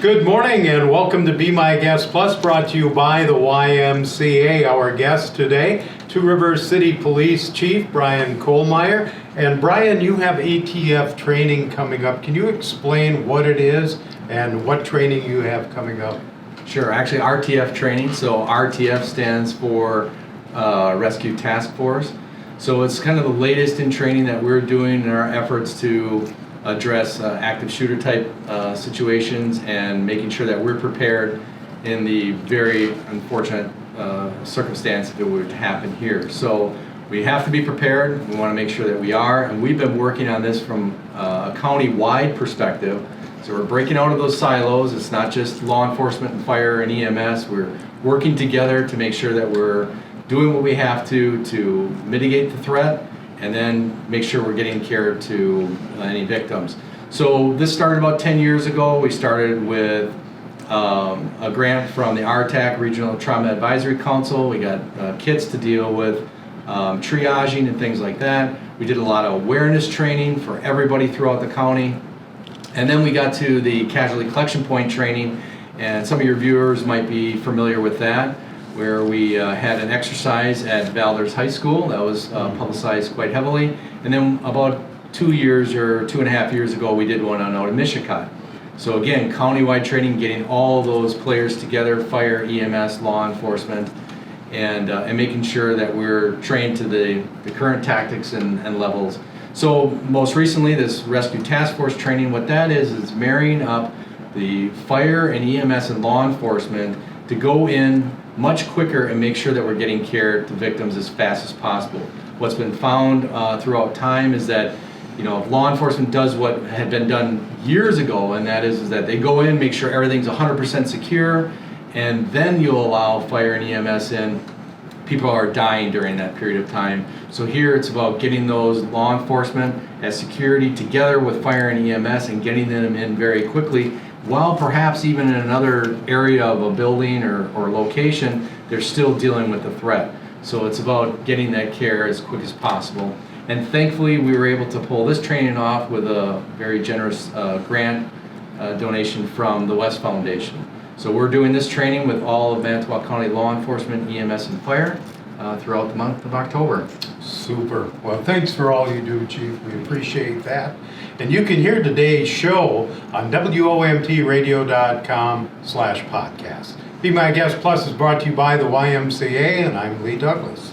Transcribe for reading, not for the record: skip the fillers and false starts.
Good morning and welcome to Be My Guest Plus, brought to you by the YMCA. Our guest today, Two Rivers City Police Chief Brian Kohlmeier. And Brian, you have Rtf Training coming up. Can you explain what it is and what training you have coming up? Sure, actually Rtf Training. So Rtf stands for Rescue Task Force. So it's kind of the latest in training that we're doing in our efforts to address active shooter type situations and making sure that we're prepared in the very unfortunate circumstance if it would happen here. So we have to be prepared. We want to make sure that we are, and we've been working on this from a county-wide perspective. So we're breaking out of those silos. It's not just law enforcement and fire and EMS. We're working together to make sure that we're doing what we have to mitigate the threat and then make sure we're getting care to any victims. So this started about 10 years ago. We started with a grant from the RTAC, Regional Trauma Advisory Council. We got kits to deal with triaging and things like that. We did a lot of awareness training for everybody throughout the county. And then we got to the Casualty Collection Point training, and some of your viewers might be familiar with that, where we had an exercise at Valders High School that was publicized quite heavily. And then about 2 years or 2.5 years ago, we did one out in Michigan. So again, countywide training, getting all those players together, fire, EMS, law enforcement, and making sure that we're trained to the current tactics and levels. So most recently, this Rescue Task Force training, what that is marrying up the fire and EMS and law enforcement to go in much quicker and make sure that we're getting care to victims as fast as possible. What's been found throughout time is that, if law enforcement does what had been done years ago, and that is that they go in, make sure everything's 100% secure, and then you'll allow fire and EMS in, people are dying during that period of time. So here it's about getting those law enforcement as security together with fire and EMS and getting them in very quickly, while perhaps even in another area of a building or location, they're still dealing with the threat. So it's about getting that care as quick as possible. And thankfully we were able to pull this training off with a very generous grant donation from the West Foundation. So we're doing this training with all of Manitowoc County law enforcement, EMS, and fire throughout the month of October. Super. Well, thanks for all you do, Chief. We appreciate that. And you can hear today's show on WOMTradio.com/podcast. Be My Guest Plus is brought to you by the YMCA, and I'm Lee Douglas.